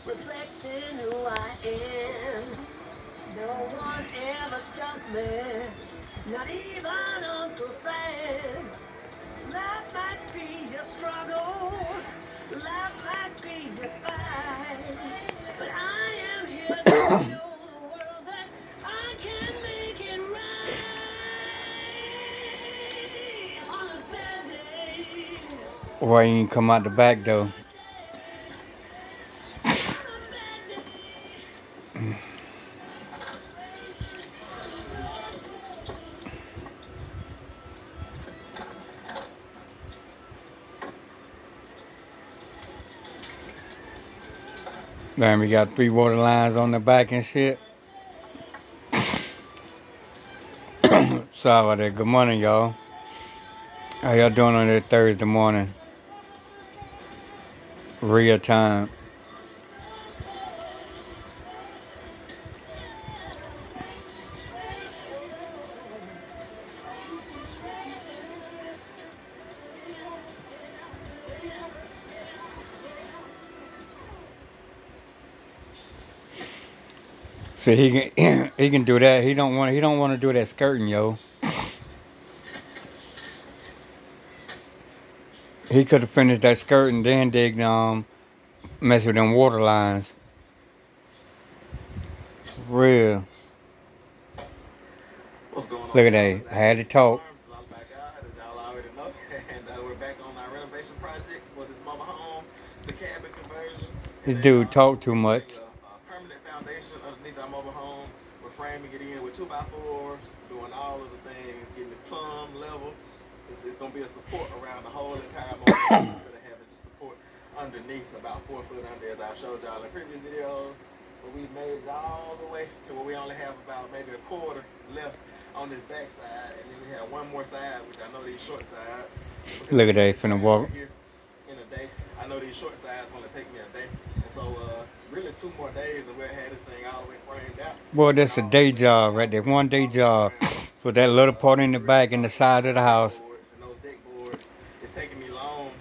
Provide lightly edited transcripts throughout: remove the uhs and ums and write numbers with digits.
reflecting who I am. No one ever stopped me, not even Uncle Sam. Life might be a struggle, life might be a fight, but I am here to show the world that I can make it right on a bad day. Why you ain't come out the back though? Man, we got 3 water lines on the back and shit. Sorry about that. Good morning, y'all. How y'all doing on that Thursday morning? Real time. So he can he can do that. He don't want to do that skirting, yo. He could have finished that skirting, then dig mess with them water lines. Real. What's going on, Look at y'all? that. It's I had Ashley to talk. Farms. I'm back out, as y'all already know. And we're back on our renovation project for this mobile home, the cabin conversion. And This as dude y'all know, talk we're too putting much. a permanent foundation underneath our mobile home. We're framing it in with 2x4s, doing all of the things, getting the plumb level. It's going to be a support around the whole entire mobile home instead of having just support underneath, about 4 foot under, as I've showed y'all in previous videos. But we made it all the way to where we only have about maybe a quarter left on this back side, and then we have one more side, which I know these short sides, because Look I at did that. this Finna side right walk. here in a day. I know these short sides only take me a day, and so really 2 more days, and we'll have this thing all the way framed out Boy, and that's a all the day way job right out there. to One the day bottom of the job. ground. For that little part in the To really back and the start getting side of those the deck house. boards, and those deck boards, it's taking me longer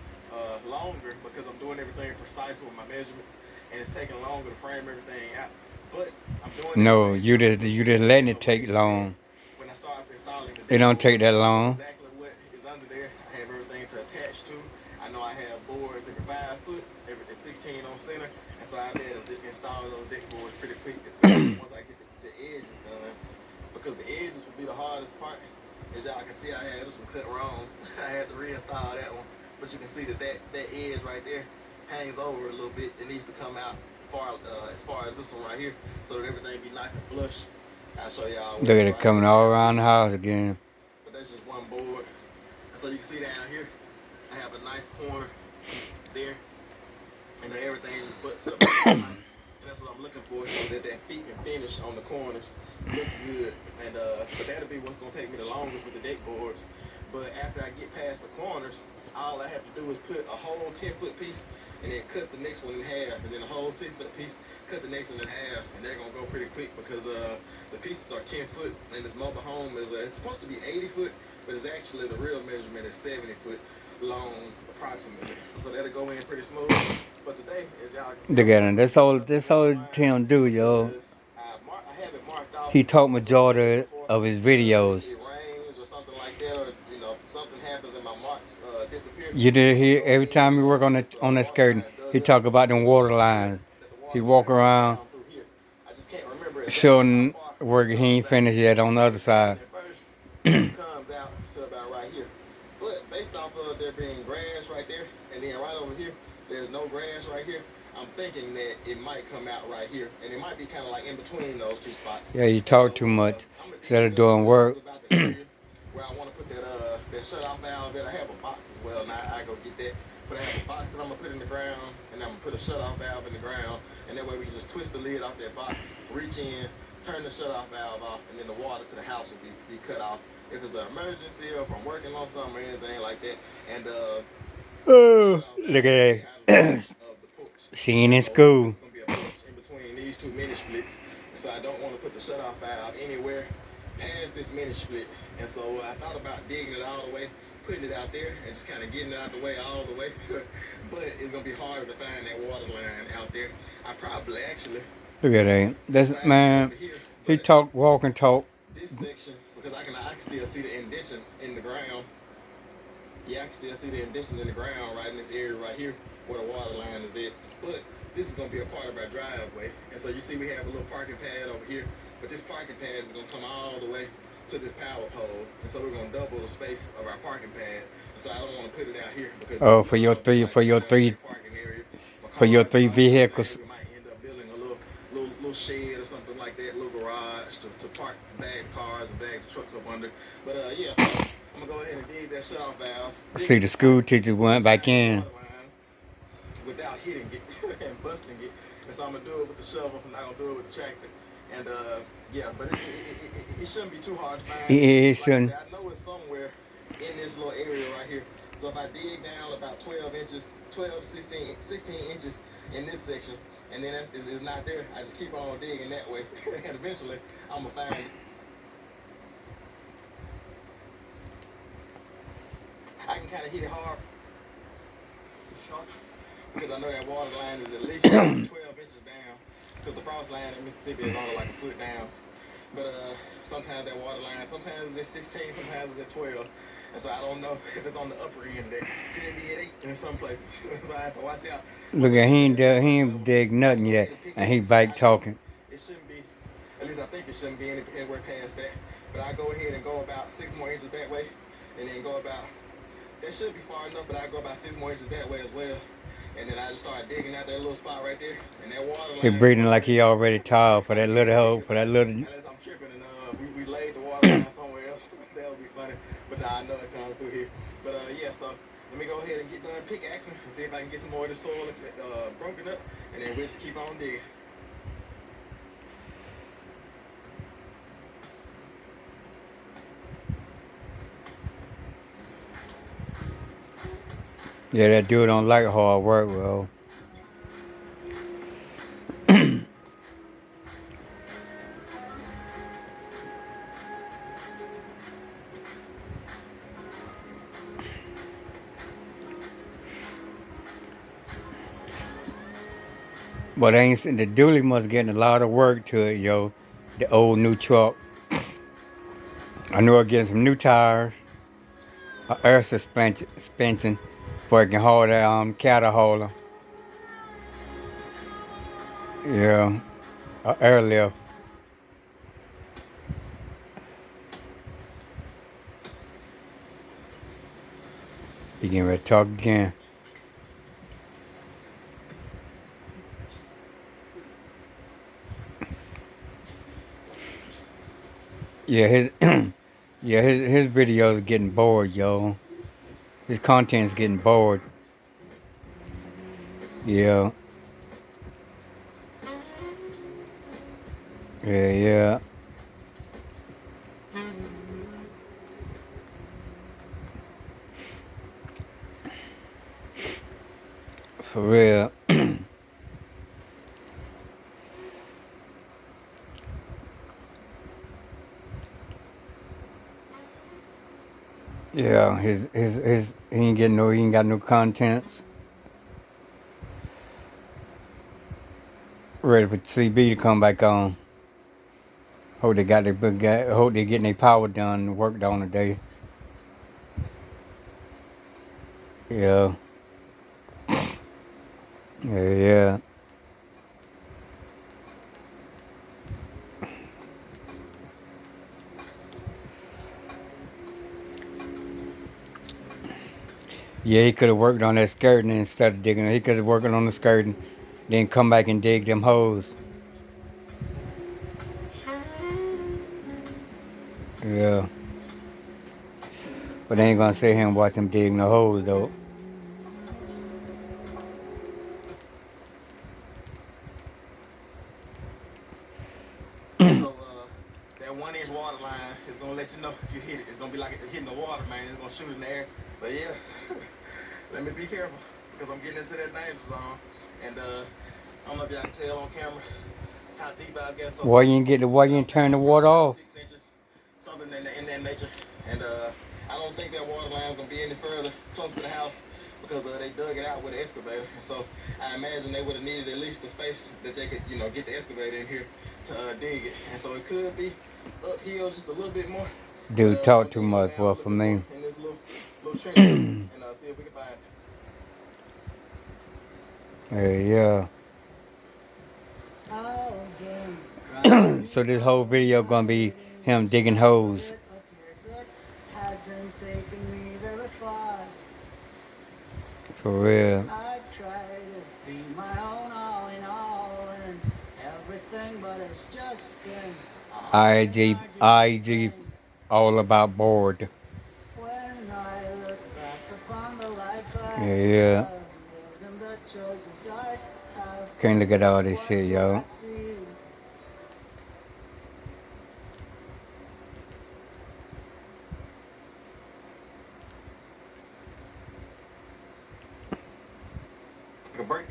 because I'm doing everything precise with my measurements, and it's taking longer to frame everything out. But I'm doing No, everything you so just it you should just be letting it similar take that long. when I start installing the It deck don't take boards, that I know long. exactly what is under there. I have everything to attach to. I know I have boards every 5 foot, every 16 on center, and so I'll be able to install those deck boards pretty quick, especially once I get the edges done. Because the edges will be the hardest part. As y'all can see, I had this one cut wrong. I had to reinstall that one, but you can see that edge right there hangs over a little bit. It needs to come out as far as this one right here, so that everything be nice and flush. I'll show y'all Look at where it I coming get all down around here. the house again. But that's just one board. And so you can see down here, I have a nice corner there, and then everything just butts up nice and tight. And that's what I'm looking for, so that feet and finish on the corners looks good. And but that'll be what's gonna take me the longest with the deck boards. But after I get past the corners, all I have to do is put a whole 10-foot piece and then cut the next one in half, and then a whole 10-foot piece, cut the next one in half, and they're gonna go pretty quick because the pieces are 10 foot, and this mobile home is it's supposed to be 80 foot, but it's actually the real measurement is 70 foot long approximately. So that'll go in pretty smooth. But today, as y'all can see, Look I'm at gonna him. put That's this all. That's water all line Tim do, yo. because I have it marked off He talk a couple of days majority before. of his So if videos. it rains or something like that, or something happens and my marks disappear, You did I'm gonna hear go every ahead time and you work mark on this that water skirting. line dug He up talk about them because water I know lines. that the He water walk line goes around down through here. I just can't remember exactly how showing far work it he goes ain't out. finished yet on the So other it's coming side. in first, and it comes out to about right here. But based off of there being grass right there, and then right over here, there's no grass right here. I'm thinking that it might come out right here, and it might be kind of like in between those two spots. Yeah, he And so talk too much I'm gonna instead dig of up doing because this work. is about the area where I want to put that shut-off valve. That I have a box as well. Now I go get that, but I have a box that I'm gonna put in the ground, and I'm gonna put a shut-off valve in the ground, and that way we can just twist the lid off that box, reach in, turn the shut-off valve off, and then the water to the house will be cut off if it's an emergency or if I'm working on something or anything like that. And the Oh, shut-off look valve will be at out of that. reach of the porch. Seeing And in so this school. is gonna be a porch in between these two mini splits. And so I don't want to put the shut-off valve anywhere past this mini split. And so I thought about digging it all the way putting it out there and just kind of getting it out the way all the way. But it's gonna be harder to find that water line out there. I probably actually Look at that. That's find some man. over here, He but talk, walk and talk. this section, because I can still see the indentation in the ground. Yeah, I can still see the indentation in the ground right in this area right here where the water line is at. But this is gonna be a part of our driveway, and so you see we have a little parking pad over here. But this parking pad is gonna come all the way to this power pole, and so we're gonna double the space of our parking pad. And so I don't want to put it out here because Oh, for your three, like parking area for your three vehicles. we might end up building a little shed or something like that, a little garage to park bag cars and bag trucks up under. But yeah, so I'm gonna go ahead and dig that shut off valve. See, the school teachers went back in. Without hitting it and busting it. And so I'm gonna do it with the shovel. I'm not gonna do it with the tractor. And yeah, but it shouldn't be too hard to find. It shouldn't. Like I know it's somewhere in this little area right here. So if I dig down about 12 inches, 12 to 16 inches in this section, and then it's not there, I just keep on digging that way. And eventually I'm gonna find it. I can kind of hit it hard. Because I know that water line is at least 12 inches down. Because the frost line in Mississippi is only like a foot down. But sometimes that water line, sometimes it's at 16, sometimes it's at 12. And so I don't know if it's on the upper end of that. It could be at 8 in some places. So I have to watch out. Look at he ain't dig nothing yet, and he back talking. It shouldn't be, at least I think it shouldn't be anywhere past that. But I go ahead and go about 6 more inches that way, and then go about, that should be far enough, but I go about 6 more inches that way as well. And then I just started digging out that little spot right there, and that water line. He breathing like he already tired for that little hole, for that little. Unless I'm tripping and we laid the water line somewhere else, that would be funny. But nah, I know it comes through here. But yeah, so let me go ahead and get done pickaxing and see if I can get some more of the soil broken up, and then we'll just keep on digging. Yeah, that dude don't like hard work, well. But the dually must getting a lot of work to it, yo. The old new truck. I know it getting some new tires, an air suspension, before it can hold that cattle hauler. Yeah, an airlift. He getting ready to talk again. Yeah, his yeah his videos are getting bored, yo. His content's getting bored. Yeah. Yeah. For real. Yeah, his he ain't got no contents. Ready for CB to come back on. Hope they getting their power done and worked on today. Yeah. Yeah. Yeah, he could have worked on that skirting instead of digging. He could have worked on the skirting, then come back and dig them holes. Yeah. But they ain't gonna sit here and watch him dig no holes though. So that 1 inch water line is gonna let you know if you hit it. It's gonna be like hitting the water, man. It's gonna shoot in the air. But yeah, let me be careful because I'm getting into that danger zone. And I don't know if y'all can tell on camera how deep I get. So Why you ain't turn the water off? 6 inches, something in that nature. And I don't think that water line is gonna be any further close to the house because they dug it out with an excavator. And so I imagine they would have needed at least the space that they could, get the excavator in here to dig it. And so it could be uphill just a little bit more. But Dude, we're talk gonna too dig on much, down boy, a little for bit more me. in this little trench here and see if we can find it. Yeah. So this whole video gonna be him digging holes. Hasn't taken me very far. For real. I've tried to be my own all in all and everything, but it's just been IG, all about board. when I look back upon the life I Yeah. have lived and the choices I have. Can't look at all this What shit, do I yo. see? Take a break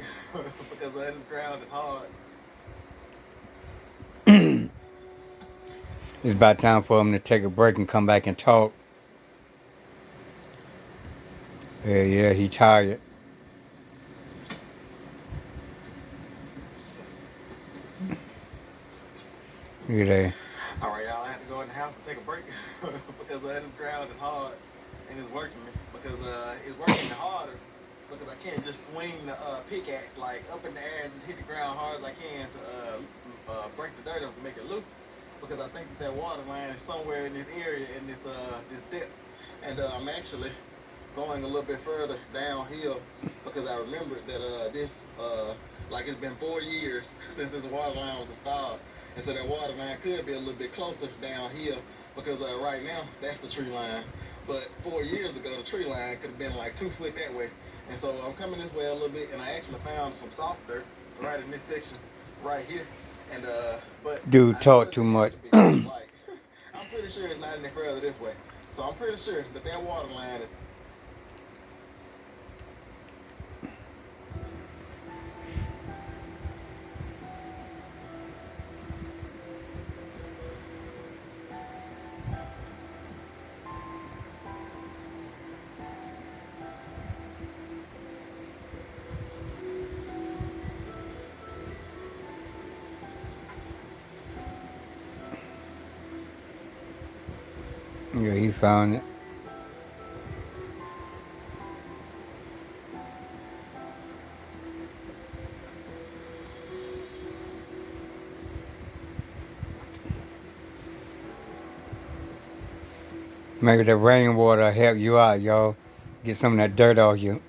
because this ground is hard. It's about time for him to take a break and come back and talk. Yeah, he tired. Look at that. All right, y'all. I have to go in the house and take a break because this ground is hard and it's working me because it's working me harder because I can't just swing the pickaxe like up in the air and just hit the ground hard as I can to break the dirt up to make it loose because I think that water line is somewhere in this area in this depth and I'm actually going a little bit further downhill because I remembered that like it's been 4 years since this water line was installed. And so that water line could be a little bit closer downhill because right now that's the tree line. But 4 years ago, the tree line could have been like 2 foot that way. And so I'm coming this way a little bit and I actually found some soft dirt right in this section right here. And but Dude, I know talk that too it has much. to be. Like, I'm pretty sure it's not any further this way. So I'm pretty sure that water line is. Yeah, he found it. Maybe the rainwater help you out, y'all. Get some of that dirt off you.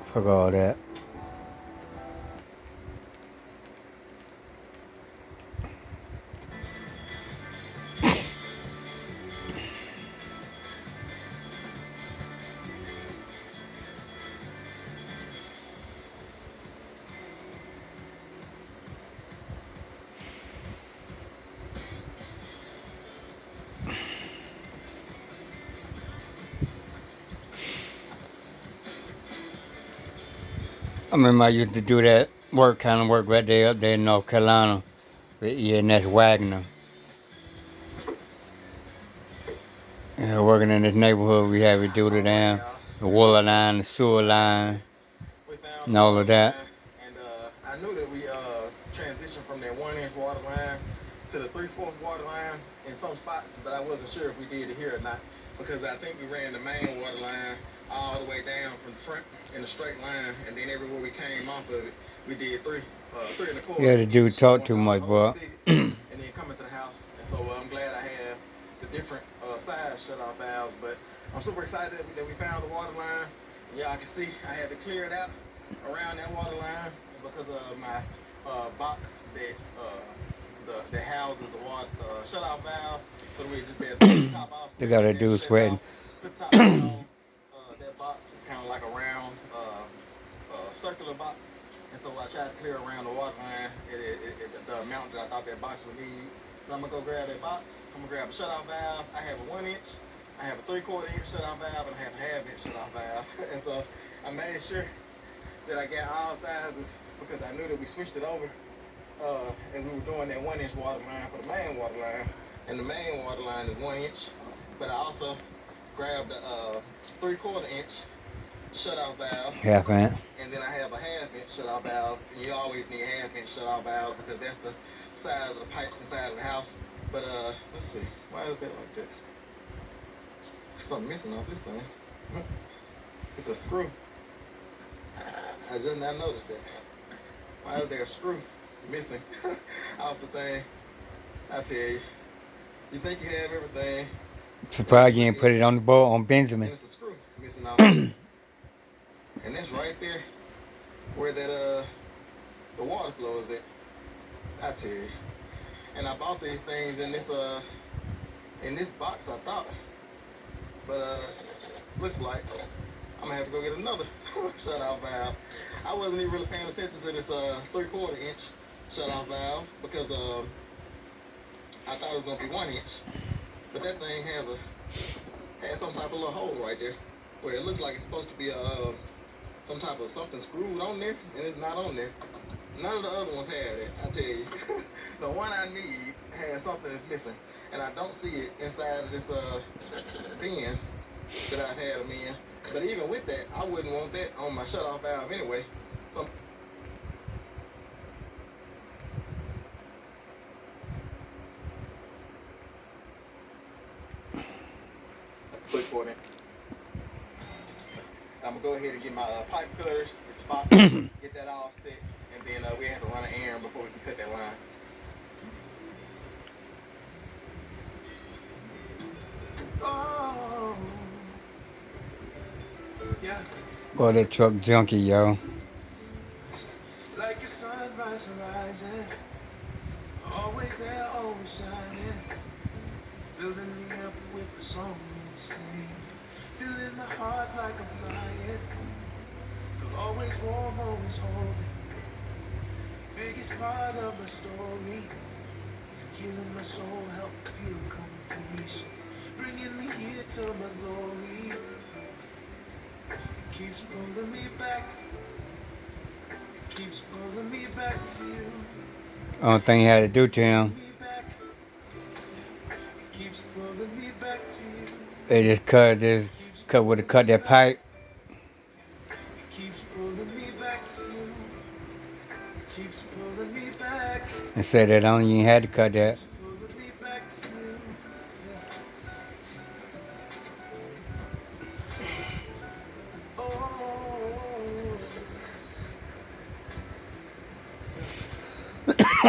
Fuck all that. I remember I used to do that kind of work right there up there in North Carolina. Yeah, and that's Wagner. Yeah, working in this neighborhood, we have to do the damn the water line, the sewer line, We found and the all of water that. line, and I knew that we transitioned from that 1-inch water line to the 3/4 water line in some spots, but I wasn't sure if we did it here or not because I think we ran the main water line all the way down from the front in a straight line, and then everywhere we came off of it, we did 3 and a quarter. Yeah, the dude each talk once too all much, the boy. hose fixed, and then coming to the house. And so I'm glad I have the different size shut-off valves, but I'm super excited that we found the water line. Yeah, I can see I had to clear it out around that water line because of my box that houses the water shut-off valve. So we just had to take the top off. They got a and dude shut it sweating. off. Put the top back on. That box is kind of like a round circular box. And so I tried to clear around the water line the amount that I thought that box would need. So I'm gonna go grab that box. I'm gonna grab a shutoff valve. I have a 1 inch, I have a 3/4 inch shutoff valve, and I have a 1/2 inch shutoff valve. And so I made sure that I got all sizes because I knew that we switched it over as we were doing that 1 inch water line for the main water line. And the main water line is 1 inch, but I also grabbed a 3/4 inch shutoff valve. Half inch. And then I have a 1/2 inch shutoff valve. And you always need 1/2 inch shutoff valves because that's the size of the pipes inside of the house. But let's see, why is that like that? There's something missing off this thing. It's a screw. I just now noticed that. Why is there a screw missing off the thing? I tell you, you think you have everything. Surprised you ain't put it on the board on Benjamin. And it's a screw missing off. And that's right there where that the water flow is at. I tell you. And I bought these things in this box, I thought. But looks like I'm gonna have to go get another shutoff valve. I wasn't even really paying attention to this 3/4 inch shutoff valve because I thought it was gonna be 1 inch. But that thing has some type of little hole right there where it looks like it's supposed to be some type of something screwed on there, and it's not on there. None of the other ones have it, I tell you. The one I need has something that's missing, and I don't see it inside of this bin that I've had them in. But even with that, I wouldn't want that on my shutoff valve anyway. So quick for that. I'm gonna go ahead and get my pipe cutters, get the box, get that all set, and then we have to run an errand before we can cut that line. Oh, yeah. Boy, that truck junky, yo. Like a sunrise horizon, always there, always shining, building me up with the song and sing, feeling my heart like I'm flying, always warm, always holding, biggest part of my story, healing my soul, help me feel complete, bringing me here to my glory, it keeps pulling me back. Keeps pulling me back to you. Only thing you had to do to him, Keeps pulling me back to you. they just would have cut that pipe. Keeps pulling me back to you. Keeps pulling me back. And said that only you had to cut that. Pulling me back to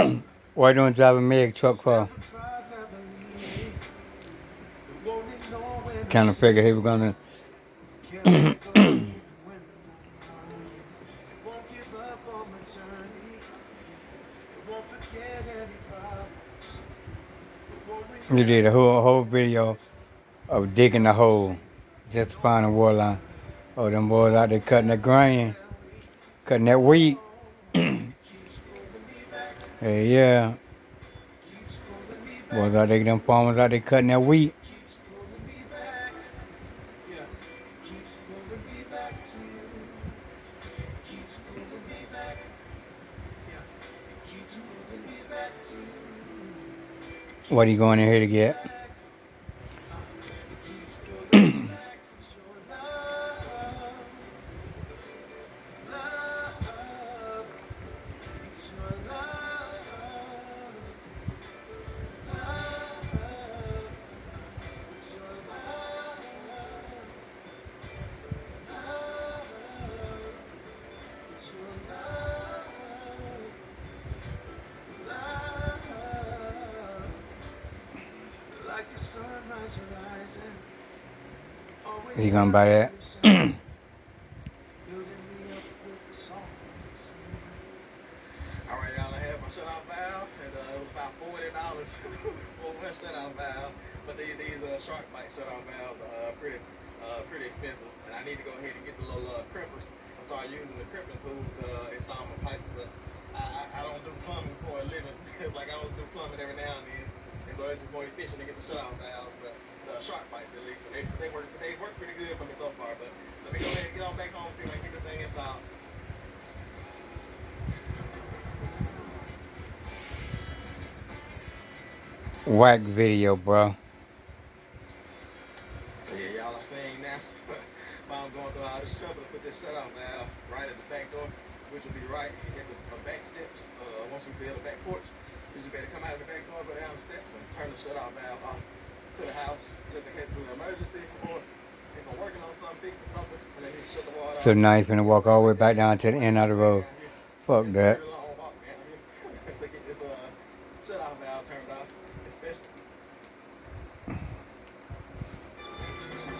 you. Why don't you drive a Meg truck for? Kind of figured he was gonna. He did a whole video of digging the hole just to find a water line. Oh, them boys out there cutting that grain, cutting that wheat. Hey, yeah. Boys out there, them farmers out there cutting that wheat. What are you going in here to get? Is he gonna buy that? Alright, y'all, I had my shutoff valve, and it was about $40 for one shutoff valve. But these shark bite shutoff valves are pretty expensive. And I need to go ahead and get the little crimpers and start using the crimping tool to install my pipes. But I don't do plumbing for a living. It's like I don't do plumbing every now and then. it's more efficient to get the shutoff valves, but the shark bites at least. And they work pretty good for me so far. But let me go ahead and get on back home, see if I can get the thing installed. Whack video, bro. Yeah, y'all are saying now, while I'm going through all this trouble to put this shutoff valve right at the back door, which will be right at the back steps. Once we build a back porch, you just better come out of the back door, go down the steps, and turn the shutoff valve off to the house, just in case it's an emergency, or if I'm working on something, fixing something, and I need to shut the water So off. now you're finna walk all the way back down to the end of the road. Fuck It's a that. very long walk down here to get this shutoff valve turned off,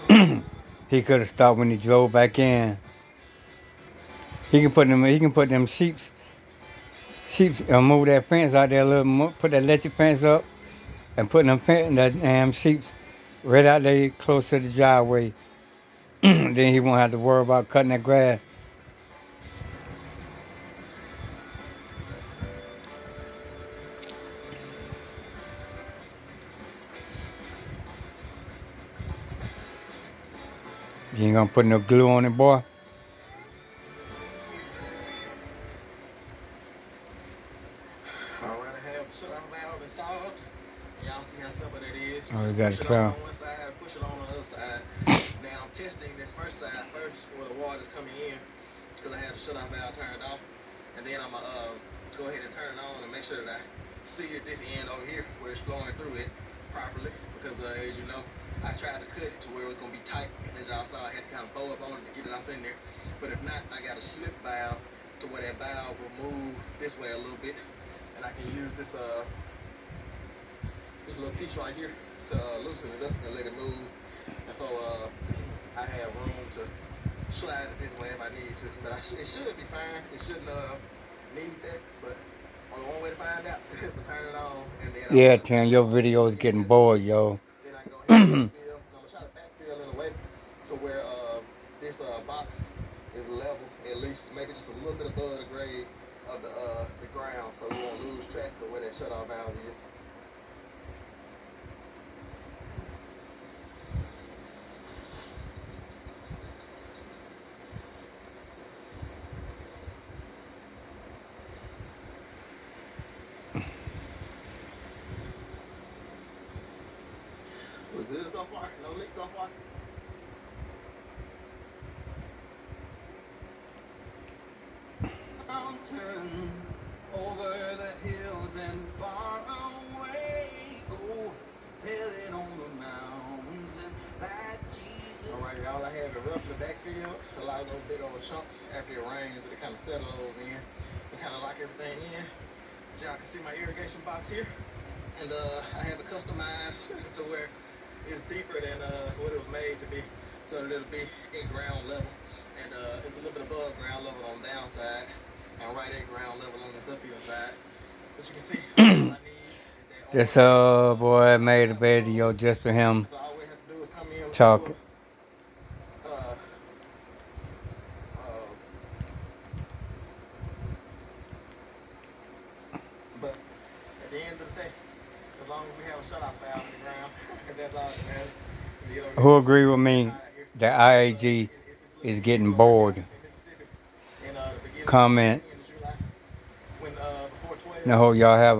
especially. He could have stopped when he drove back in. He can put them sheeps, move that fence out there a little more, put that electric fence up, and put that damn sheeps right out there close to the driveway. Then he won't have to worry about cutting that grass. You ain't gonna put no glue on it, boy. Alright, I have the shutoff valve installed. Y'all see how simple that is. You Oh, you just got push a it on cow. one side, push it on the other side. Now I'm testing this first side first where the water's coming in because I have the shutoff valve turned off. And then I'm gonna go ahead and turn it on and make sure that I see at this end over here where it's flowing through it properly. Because as you know, I tried to cut it to where it was gonna be tight. And as y'all saw, I had to kind of bow up on it to get it off in there. But if not, I got a slip valve to where that valve will move this way a little bit. And I can use this little piece right here to loosen it up and let it move. And so I have room to slide it this way if I need to. But it should be fine. It shouldn't need that. But only one way to find out is to turn it on. And then Yeah, Tim, your video is getting bored, yo. then I can go ahead and backfill. I'm gonna try to backfill in a way to where this box is level, at least maybe just a little bit above the grade of the ground, so we won't lose track of where that shutoff valve is. We're good so far. No leaks so far. Mountain over the hills and far away. Oh, tell it on the mountain that Jesus. Alright, y'all, I had to roughly backfill a lot of those big old chunks after it rains to kind of settle those in and kind of lock everything in. Y'all can see my irrigation box here. And I have it customized to where it's deeper than what it was made to be, so that it'll be at ground level. And it's a little bit above ground level on the downside, and right at ground level on this uphill side. But you can see, all I need is that This boy made a video just for him so all we have to do is come in with talking. this little, but at the end of the day, as long as we have a shutoff valve in the ground, that's all that matters. You know, Who agree with me that IAG is getting bored? in the beginning Comment. of July, when before 12. And I hope y'all have